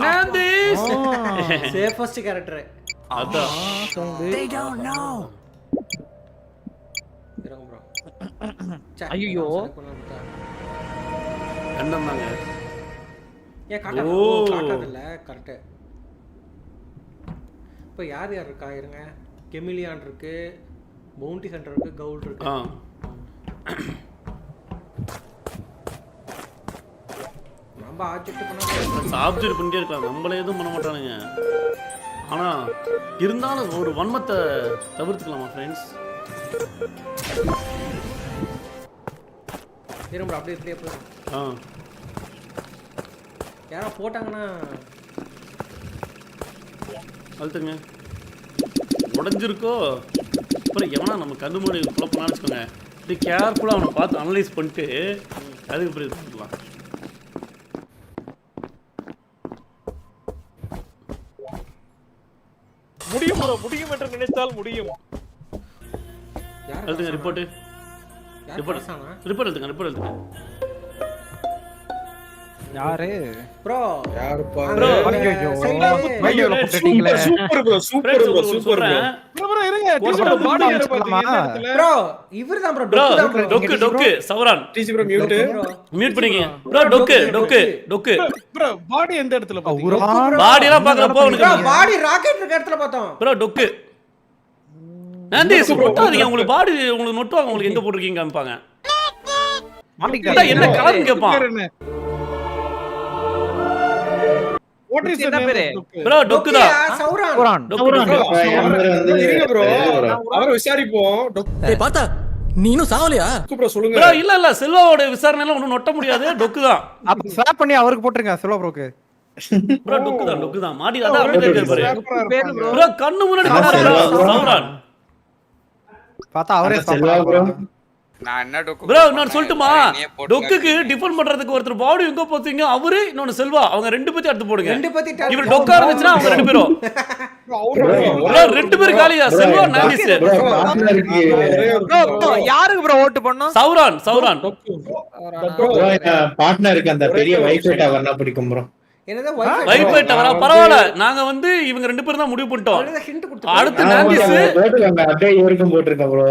நாந்திஸ் safest character அதான் they don't know இறங்க bro ஐயோ. என்னன்னாங்க ஏன் காட்டாது ஓ. காட்டாதுல்ல கரெக்ட் இப்போ யார் யார் இருக்கா இருங்க கெமிலியான் இருக்கு பவுண்டி ஹண்டர் இருக்கு கவுல் இருக்கு நம்ம ஆப்ஜெக்ட் பண்ணா ஆப்ஜெக்ட் பண்ணிட்டே இருக்கலாம், நம்மளே எதுவும் பண்ண மாட்டானுங்க. ஆனா இருந்தாலும் ஒரு வன்மத்தை தவிர்த்துக்கலாமா ஃப்ரெண்ட்ஸ்? இருங்க bro, அப்படியே இப்படியே போய் யாரா போட்டாங்கன்னா அழுத்துங்க. உடஞ்சிருக்கோ அப்புறம் எவனா நம்ம கண்ணு மூடி குழப்பம்னு வச்சுக்கோங்க, இப்படி கேர்ஃபுல்லாக அவனை பார்த்து அனலைஸ் பண்ணிட்டு அதுக்கு இப்படி பண்ணிக்கலாம். முடியும் bro, முடியும் என்று நினைத்தால் முடியும். அழுத்துங்க. ரிப்போர்ட்டு ரிப்போர்ட் ரிப்போர்ட் எழுதுங்க. ரிப்போர்ட் எழுதுங்க. யாரு ப்ரோ யாருப்பா Bro, super bro super bro super bro bro இருங்க, டீச்சர் பாடி ஏற பாத்தீங்க இந்த இடத்துல. ப்ரோ இவர்தான் ப்ரோ ப்ரோ டொக்கு தான் டொக்கு டொக்கு சவரான் டிசி ப்ரோ மியூட் மியூட் பண்ணிக்கங்க. ப்ரோ டொக்கு டொக்கு டொக்கு bro பாடி எந்த இடத்துல பாத்தீங்க? பாடி எல்லாம் பார்க்கறப்போ ப்ரோ உனக்கு பாடி ராக்கெட் இருக்க இடத்துல பார்த்தோம் ப்ரோ டொக்கு நாந்திஸ் நொட்டாதீங்க. உங்களுக்கு பாடி உங்களுக்கு நொட்டுவாங்க. உங்களுக்கு எங்க போட்டிருக்கீங்க காமிப்பாங்க. என்ன கலர்னு கேட்பான். What is the name of book? Bro டொக்கு தான். சௌரான் டொக்கு டொக்கு. இருங்க ப்ரோ அவரை விசாரிப்போம் டேய் பாத்தா நீனும் சாவலையா ப்ரோ சொல்லுங்க ப்ரோ இல்ல செல்வாவோட விசாரணையில ஒண்ணும் நொட்ட முடியாது. டொக்கு தான். அப்ப ஸ்வாப் பண்ணி அவருக்கு போட்டுருங்க செல்வா ப்ரோக்கு. ப்ரோ டொக்கு தான் மாடி அதான் அப்படியே இருக்காரு பாரு. பேரு bro. ப்ரோ கண்ணு முன்னாடி பாரு சவரான். பார்த்தா அவரே செல்வா ப்ரோ நான் என்ன டொக்கு ப்ரோ இன்னொரு சொல்லட்டுமா, டொக்குக்கு டிஃபெண்ட் பண்றதுக்கு ஒருத்தர் பாடி எங்க போத்தீங்க அவரு இன்னொன்னு செல்வா, அவங்க ரெண்டு பேத்தையும் எடுத்து போடுங்க. ரெண்டு பத்தி இவர் டொக்கா இருந்துச்சுன்னா அவங்க ரெண்டு பேரும் ப்ரோ ரெண்டு பேரும் காலியா. செல்வா நாந்திஸ் ப்ரோ யாருக்கு ப்ரோ ஓட்டு பண்ணோம்? சௌரான் பார்ட்னருக்கு அந்த பெரிய வைஃபை டவர் பிடிக்கும் ப்ரோ. என்னது வைஃபை டவரா பரவாயில்ல. நாங்க வந்து இவங்க ரெண்டு பேரும் தான் முடிவு பண்ணிட்டோம். ஹிண்ட் கொடுத்து அடுத்து நாந்திஸ் போட்டுருக்காங்க அப்படியே இவருக்கும் போட்டுருக்க ப்ரோ.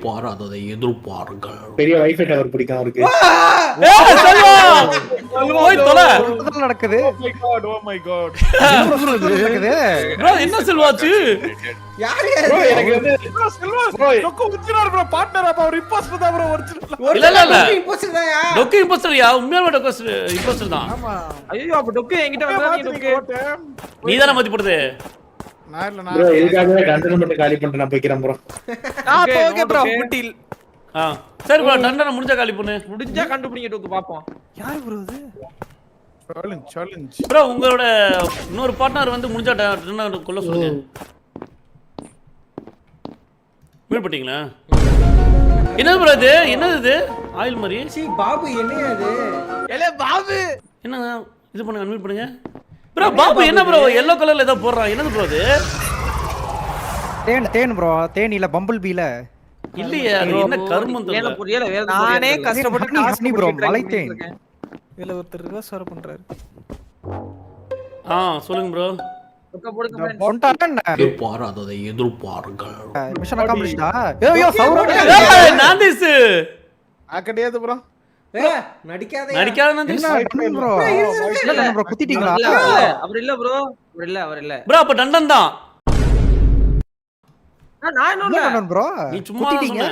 பாராததை எதிர்பாருங்கள். பெரிய வைஃபை டவர் பிடிக்கும் அவருக்கு. செல்வா போய் தொலை. என்ன நடக்குது? Oh my god. நடக்குது. ப்ரோ என்ன செல்வாச்சு? யார் ப்ரோ எனக்கு வந்து Bro செல்வா டொக்கு உச்சிரார் bro, பார்ட்னர் அப்ப அவர் இம்பாஸ்டர் தான் bro ஒரிஜினல். இல்ல இம்போசிட் தான்யா டொக்கு இம்போஸ்டர்யா, உண்மையாவே டொக்கு இம்போஸ்டர் தான். ஐயோ அப்ப டொக்கு என்கிட்ட வந்தா நீ டொக்கு நீ தான மாத்தி போடுது. நான் இல்ல ப்ரோ இதுக்காகவே டண்டனை மட்டும் காலி பண்ணிட்டு நான் போய்க்கிறேன் ப்ரோ. Okay bro முட்டில். சரி ப்ரோ டண்டனை முடிஞ்ச காலி பண்ணு. முடிஞ்சா கண்டுபிடிங்க டொக்கு பாப்போம். யாரு ப்ரோ இது? சேலஞ்ச் ப்ரோ உங்களோட இன்னொரு பார்ட்னர் வந்து முடிஞ்சா டண்டனை கொல்ல சொல்லுங்க. மீட் பண்ணிட்டீங்களா? என்னது ப்ரோ இது? என்னது இது? ஆயில் மாதிரி. சி பாபு என்னையா இது ஏலே பாபு என்ன இது பண்ணுங்க அன்மியூட் பண்ணுங்க. ப்ரோ பாபு என்ன ப்ரோ yellow கலர்ல ஏதோ போடுறான். என்னது ப்ரோ அது? தேன் ப்ரோ. தேன் இல்ல பம்பிள் பீல. இல்லையே அது என்ன கருமம் தெரியல. புரியல வேற நானே கஷ்டப்பட்டு ஹனி ப்ரோ மலை தேன். இதுல ஒருத்தர் ரிவர்ஸ் வர பண்றாரு. சொல்லுங்க ப்ரோ. டொக்க போடுங்க ஒன்டான் பாராததை எதிர்பாருங்கள். மிஷன் அக்காம்ப்ளிஷ்டா. ஏய் சௌரன். ஏய் நாந்திஸ் ஆக்கடியாது bro. நடிக்காத நடிக்காத நாந்திஸ். என்ன ப்ரோ? இல்ல ப்ரோ குத்திட்டீங்களா? அவர் இல்ல bro. அவர் இல்ல. ப்ரோ அப்ப டண்டன் தான். நான் இன்னும் என்ன ப்ரோ? நீ சும்மா குத்திட்டீங்க.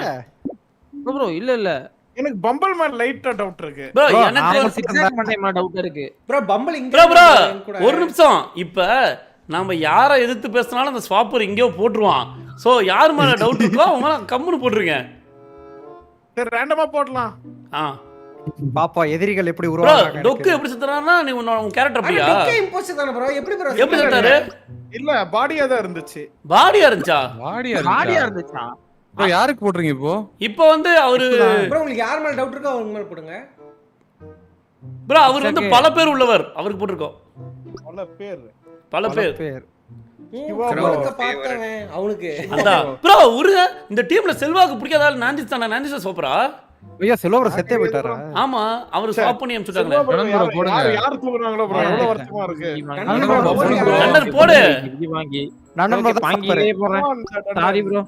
bro இல்ல எனக்கு பம்பிள் மேன் லைட்டா டவுட் இருக்கு. ப்ரோ Bro, எனக்கு நான் சிக்ஸாக் மண்டை மேல டவுட் இருக்கு. ப்ரோ பம்பிள் இங்க ப்ரோ ஒரு நிமிஷம். இப்ப நாம யாரை எதிர்த்து பேசினாலும் அந்த ஸ்வாப்பர் இங்கேயோ போட்டுருவான். சோ யார் மேல டவுட் இருக்கோ அவங்க மேல கம்முன்னு போட்டுருங்க. சரி ரேண்டமா போடலாம். பாப்பா எதிரிகள் எப்படி ப்ரோ உருவாகுறாங்க. டொக்கு எப்படி சுத்துறானா நீ உன் கேரக்டர் அப்படியா? டொக்கு இம்போசிட் தான ப்ரோ எப்படி ப்ரோ எப்படி சுத்தாரு? இல்ல பாடியா தான் இருந்துச்சு. பாடியா இருந்துச்சா? பாடியா இருந்துச்சா? ப்ரோ யாருக்கு போட்றீங்க இப்போ? இப்போ வந்து அவரு ப்ரோ உங்களுக்கு யார் மேல டவுட் இருக்கோ அவங்க மேல போடுங்க. ப்ரோ அவர் வந்து பல பேர் உள்ளவர். அவருக்கு போட்டுருக்கோம். பல பேர். அவனுக்கு பார்த்தவன் அவனுக்கு அதான் ப்ரோ ஒரு இந்த டீம்ல செல்வாக்கு பிடிக்காத ஆள் நாந்திஸ் தானே. நாந்திஸ் சூப்பரா. ஐயா செல்வா ப்ரோ செத்தே போயிட்டாரா? ஆமா அவர் ஸ்வாப் பண்ணி அனுப்பிச்சுட்டாங்களே. கடன் bro போடுங்க. யார் தூக்குறாங்களோ bro எவ்வளவு வருத்தமா இருக்கு. கடன் bro போடுங்க. கண்டர் போடு. நான் ப்ரோ சாரி ப்ரோ.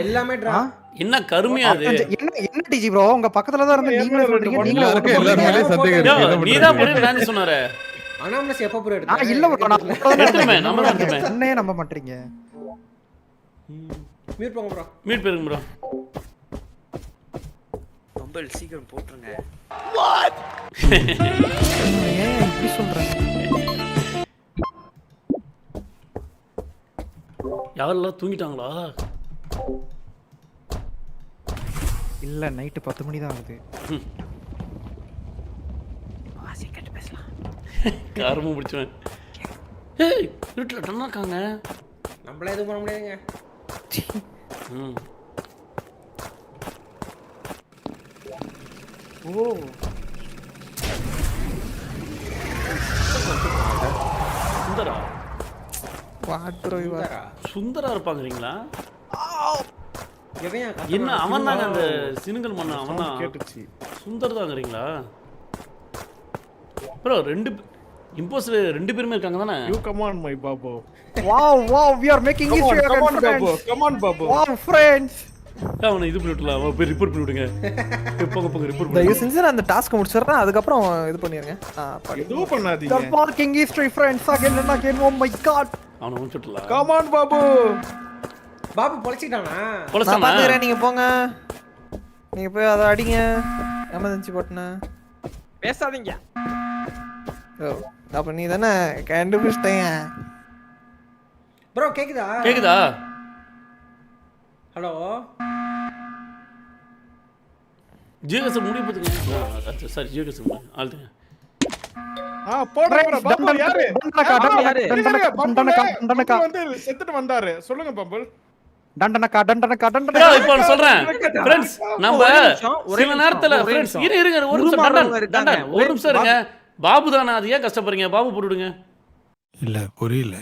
எல்லாமே டிரா. என்ன கருமையா அது? என்ன டிஜி ப்ரோ உங்க பக்கத்துல தான் இருந்து நீங்களே சொல்றீங்க நீங்களே எல்லாருக்கும் எல்லார் மேலயும் சந்தேகம் யோ, இருக்கு. நீதான் போடு நான் சொன்னாரே. அனாமலஸ் எப்ப ப்ரோ நான் எடுத்தீங்க? இல்ல ப்ரோ நான் எடுத்துமே நம்ம தான் எடுத்துமே. என்னையே நம்ப மாட்டீங்க. மியூட் போங்க ப்ரோ. மீட் பேருங்க ப்ரோ. பம்பல் சீக்கிரம் போட்டுருங்க. ஏன் இப்படி சொல்றேன்? யாரெல்லாம் தூங்கிட்டாங்களா? இல்ல நைட்டு 10 மணி தான் ஆகுது. காரமும் பிடிச்சவன். ஏய் வீட்டுல டன்னா இருக்காங்க. நம்மள எதுவும் பண்ண முடியாதுங்க. ம். ஓ சுந்தரா வாட் ப்ரோ இவ. சுந்தரா இருப்பாங்கறீங்களா? எவன் என்ன அவன் தாங்க அந்த சினுங்கல் மண்ண அவன் தான். கேட்டுச்சு. சுந்தர் தாங்கறீங்களா? ப்ரோ ரெண்டு இம்போஸ்டர் ரெண்டு பேருமே இருக்காங்க தானே? You come on my babu. Wow wow we are making Come on, history come on again babu. friends. Come on babu. Wow friends. அவனை இது பண்ணி விட்டுலாம். அவன் போய் ரிப்போர்ட் பண்ணி விடுங்க. போங்க போங்க ரிப்போர்ட் தயவு பண்ணி. செஞ்சு நான் அந்த டாஸ்க் முடிச்சிடுறேன் அதுக்கப்புறம் இது பண்ணிருங்க. எதுவும் பண்ணாதீங்க. We are making history friends again and again. Oh my god. அவனை முடிச்சுட்டலாம். Come on babu. பாபு பொளச்சிட்டானா? நான் போலசானா? பாத்துக்கறேன் நீங்க போங்க. நீங்க போய் அத அடிங்க. எமர்ஜென்சி பட்டன. பேசாதீங்க. ஓ அப்ப நீ தானே கண்டுபிடிச்சிட்டீங்க. ப்ரோ கேக்குதா? கேக்குதா? ஹலோ. ஜிஎஸ் முடிய போதுங்க. சாரி ஜிஎஸ் ஆல்துங்க. போடுங்க bro. babu யாரு? டண்டனக்கா டண்டனக்கா வந்து செத்துட்டு வந்தாரு. சொல்லுங்க பம்பல். டண்டனக்கா ப்ரோ இப்போ நான் சொல்றேன். फ्रेंड्स நம்ம சில நேரத்துல फ्रेंड्स இருங்க ஒரு நிமிஷம் டண்டன் ஒரு நிமிஷம் இருங்க. பாபு தானா அது ஏன் கஷ்டப்படுறீங்க? பாபு போட்டுடுங்க. இல்ல புரியல.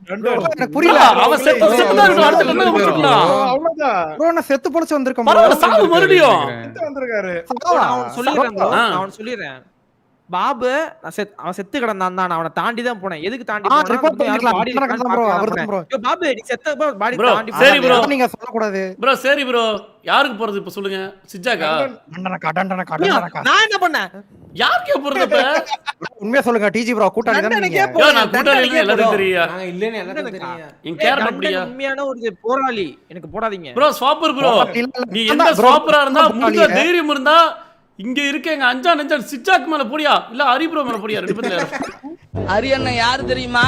எனக்கு புரியல. அவன் செத்து தான் இருக்கு. அடுத்து என்ன முடிச்சுடலாம்? அவ்வளவுதான். ப்ரோ நான் செத்து பொளச்சு வந்திருக்கேன் bro. பரவாயில்ல சாவு மறுபடியும். செத்து வந்திருக்காரு. அவன் சொல்லிறேன் bro. ஆ. அவன் சொல்லிறேன். பாபு அவன் செத்து கிடந்தான் தான். அவனை தாண்டி தான் போனேன். எதுக்கு தாண்டி ஆ போனா? ரிப்போர்ட் பண்ணிக்கலாம். டண்டனக்கா தான் bro அவர்தான் bro. யோ பாபு நீ செத்த பாடி Bro, தாண்டி சரி bro. நீங்க சொல்ல கூடாது. ப்ரோ சரி ப்ரோ. யாருக்கு போறது இப்ப சொல்லுங்க? சிஜாக்கா? டண்டனக்கா. நான் என்ன பண்ணேன்? யாருக்கு போறது இப்ப? உண்மையா சொல்லுங்க டிஜி ப்ரோ கூட்டாளி தானே நீங்க? யோ நான் கூட்டாளி இல்ல எல்லாரும் தெரியும். நாங்க இல்லன்னு எல்லாத்துக்கும் தெரியும். என் கேரக்டர் அப்படியா? உண்மையான ஒரு போராளி. எனக்கு போடாதீங்க. Bro swapper bro. நீ எந்த ஸ்வாப்பரா இருந்தா முடிஞ்ச தைரியம் இருந்தா இங்க இருக்க எங்க அஞ்சா நெஞ்சன் சிஜாக் மேல போடியா இல்ல ஹரி ப்ரோ மேல போடியா ரெண்டு பேர்ல. ஹரி அண்ணா யாரு தெரியுமா?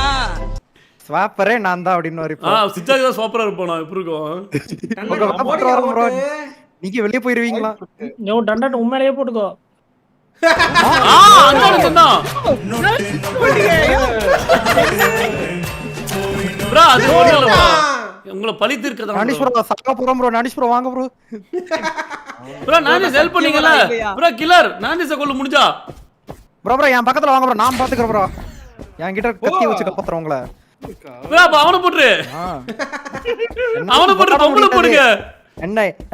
ஸ்வாப்பரே நான் தான் அப்படினு வரி. சிஜாக் தான் ஸ்வாப்பரா இருப்பானா எப்படி இருக்கும்? ப்ரோ நீங்க வெளிய போயிருவீங்களா? நோ டண்டன் உண்மையிலேயே போட்டுக்கோ. அஞ்சா நெஞ்சன் தான். ப்ரோ அது ஒண்ணுல உங்களை பழி தீர்க்கறதா? நானிஷ் ப்ரோ சாக போறோம் ப்ரோ. நானிஷ் ப்ரோ வாங்க ப்ரோ. ப்ரோ நானிஷ் ஹெல்ப் பண்ணீங்கல? ப்ரோ கில்லர் நானிஷ கொல்ல முடிஞ்சா? ப்ரோ என் பக்கத்துல வாங்க ப்ரோ. நான் பாத்துக்கறேன் ப்ரோ. என் கிட்ட கத்தி வச்சு காப்பாத்துறேன் உங்களை. ப்ரோ அப்ப அவனை போடு. அவனை போடு பொம்பளை போடுங்க.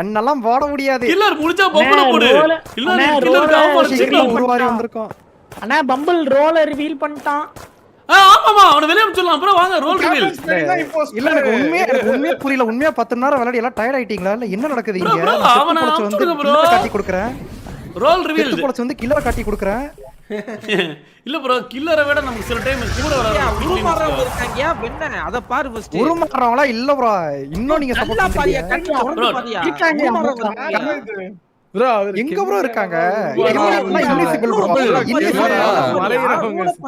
என்னெல்லாம் போட முடியாது. கில்லர் முடிஞ்சா பொம்பளை போடு. இல்ல கில்லருக்கு அவமானம் உருவாரி வந்திருக்கோம். அண்ணா பம்பிள் ரோல ரிவீல் பண்ணிட்டான். ஆமாமா அவனை வெளிய அனுப்பிச்சலாம். ப்ரோ வாங்க ரோல் ரிவீல். இல்ல எனக்கு உண்மையா புரியல. உண்மையா 10 நேரம் விளையாடி எல்லாம் டயர்ட் ஆயிட்டீங்களா? இல்ல என்ன நடக்குது இங்க? bro, அவனை அனுப்பிச்சுடுங்க bro. காட்டி கொடுக்கறேன். Role reveal. செத்து பொளச்சு வந்து கில்லரை காட்டி கொடுக்கறேன். இல்ல ப்ரோ கில்லரை விட நமக்கு சில டைம் கூட உருமாறவங்க இருக்காங்க. வெண்ண அத பாரு ஃபர்ஸ்ட். உருமாறவங்களா இல்ல ப்ரோ. இன்னும் நீங்க சப்போர்ட் நல்லா பாரியா பண்றீங்க. கண்ணு திறந்து பாரியா. bro எங்க ப்ரோ இருக்காங்க? Invisible bro.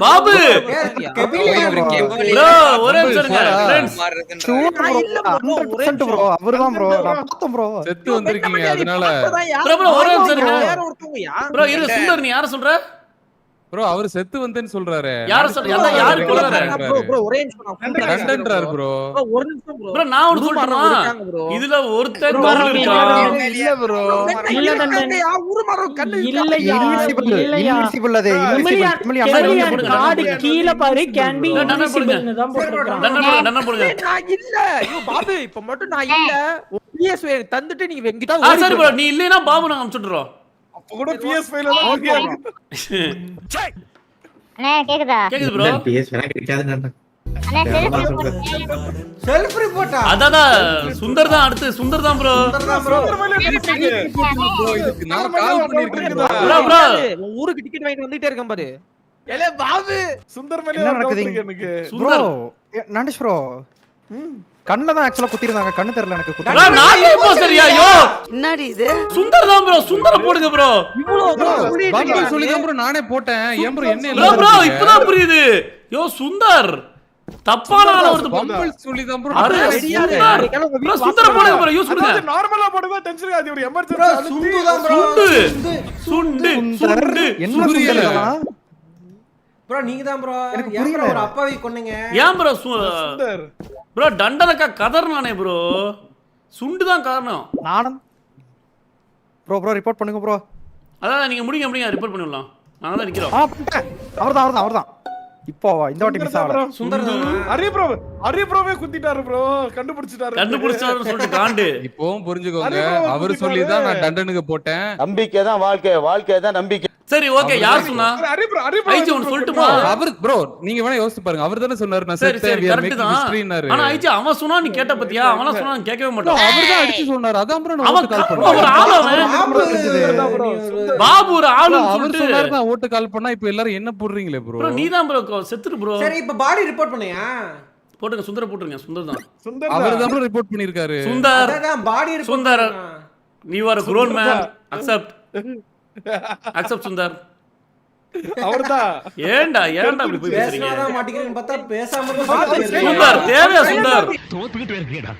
பாபு கெபிலியன் இருக்கே. ப்ரோ ஒரே நிமிஷம் இருங்க फ्रेंड्स. ப்ரோ அவர்தான் ப்ரோ. நான் பார்த்தேன் ப்ரோ. செத்து வந்திருக்கீங்க அதனால. ப்ரோ ஒரே நிமிஷம் இருங்க. வேற ஒருத்தவங்கயா? ப்ரோ இரு சுந்தர் நீ யார சொல்ற? ப்ரோ அவர் செத்து வந்தேன்னு சொல்றாரு. யார சொல்ற? எல்லாம் யாரு கொலற? ப்ரோ ஒரே நிமிஷம் கண்டன்றாரு ப்ரோ. ஒரு நிமிஷம் ப்ரோ நான் ஒன்னு சொல்றேனா? இதுல ஒருத்தர் பவர் இருக்கா? இல்ல ப்ரோ இல்ல தண்டனை உருமாறோம் கண்ணு இல்லையா இன்விசிபிள் அது கெமிலியன் கார்டு கீழ பாரு கேன் பி தண்டனை போடுங்க. இன்விசிபிள்னு தான் போட்டுருக்கான். தண்டனை போடுங்க. நான் இல்ல ஐயோ பாபு இப்ப மட்டும் நான் இல்ல PS தந்துட்டு நீங்க எங்கிட்ட சரி ப்ரோ நீ இல்லனா பாபு நான் அனுப்பிச்சுடுறோம். அப்ப கூட PS5 ல தான் இருக்கு. அண்ணே கேக்குதா? கேக்குது ப்ரோ. PS வேணா கிடைக்காதுன்னு அண்ணே செல்ஃப் ரிப்போர்ட்டா? அதாடா சுந்தர் தான் அடுத்து சுந்தர் தான் ப்ரோ. ப்ரோ இதுக்கு நான் கால் பண்ணிருக்கேன் ப்ரோ. ப்ரோ உன் ஊருக்கு டிக்கெட் வாங்கிட்டு வந்துட்டே இருக்கேன் பாரு. ஏலே பாபு சுந்தர் மேல என்ன ஒரு doubt நடக்குது? இருக்கு எனக்கு. ப்ரோ சுந்தர் நாண்டேஷ் ப்ரோ கண்ணுல தான் ஆக்சுவலா குத்திருந்தாங்க. கண்ணு தெரியல எனக்கு ப்ரோ குத்தி. நான் இம்போஸ்டர் ஐயோ. என்னடி இது சுந்தர் தான் ப்ரோ. சுந்தர போடுங்க ப்ரோ. பம்பிள் சொல்லி தான் ப்ரோ நானே போட்டேன். ஏன் ப்ரோ என்ன ப்ரோ ப்ரோ இப்பதான் புரியுது. யோ சுந்தர் தப்பான ஆள வருது. பம்பிள் சொல்லி தான் ப்ரோ. அரே சுந்தர். ப்ரோ சுந்தர போடுங்க ப்ரோ. யூஸ் பண்ணுங்க. அதாவது நார்மலா போடுதா டென்ஷன் ஆகுது ஒரு எமர்ஜென்சி சுண்டு தான் ப்ரோ. சுண்டு சுண்டு என்ன சொல்றீங்க? ப்ரோ நீங்க தான் ப்ரோ. எனக்கு ஏன் புரியல. ப்ரோ ஒரு அப்பாவி கொன்னீங்க? ஏன் ப்ரோ சுந்தர் ப்ரோ டண்டனக்கா கதர்னானே ப்ரோ. சுண்டு தான் காரணம். நானும் ப்ரோ ரிப்போர்ட் பண்ணுங்க ப்ரோ. அதான் நீங்க முடிங்க ரிப்போர்ட் பண்ணிடலாம். நாங்க தான் நிக்கிறோம். பண்ணிட்டேன். அவர்தான் இப்போ இந்த வாட்டி மிஸ் ஆகல. சுந்தர் தானா? அரி ப்ரோவே குத்திட்டாரு ப்ரோ. கண்டுபிடிச்சிட்டாரு. கண்டுபிடிச்சாருன்னு சொல்லிட்டு காண்டு. இப்போவும் புரிஞ்சுக்கோங்க. அவர் சொல்லி தான் நான் டண்டனுக்கு போட்டேன். நம்பிக்கை தான் வாழ்க்கை தான் நம்பிக்கை. சரி ஓகே யார் சொன்னா? அரி ப்ரோ ஐஜி ஒன்னு சொல்லட்டுமா? அவர் ப்ரோ நீங்க வேணா யோசிச்சு பாருங்க. அவர் தானே சொன்னாரு நான் சரி செத்தேன் சரி we are கரெக்ட் making தான். historyனாரு. ஆனா ஐஜி அவன் சொன்னா நீ கேட்ட பத்தியா? அவன சொன்னா நீ கேட்கவே மாட்டோம். அவர் தான் அடிச்சு சொன்னாரு. அதான் ப்ரோ நான் அவன் ஓட்டு கால் ஒரு பண்ணேன். ஆளு அவன். பாபு ஒரு ஆளு அவர் சொல்லிட்டு சொன்னாரு நான் ஓட்டு கால் பண்ணா இப்போ எல்லாரும் என்ன போடுறீங்களே ப்ரோ. ப்ரோ நீ தான் ப்ரோ செத்துரு ப்ரோ. சரி இப்ப பாடி ரிப்போர்ட் பண்ணியா? போட்டுங்க சுந்தர போட்டுருங்க. சுந்தர் தான். சுந்தர் அவர் தான் ப்ரோ ரிப்போர்ட் பண்ணிருக்காரு. சுந்தர் அதான் பாடி ரிப்போர்ட் சுந்தர் நீ are grown man accept Sundar. அவர்தான். ஏன்டா இப்படி போய் பேசுறீங்க? பேசலாம் மாட்டீங்கன்னு பார்த்தா பேசாம சுந்தர் தேவையா சுந்தர்? தோத்துக்கிட்டு இருக்கேடா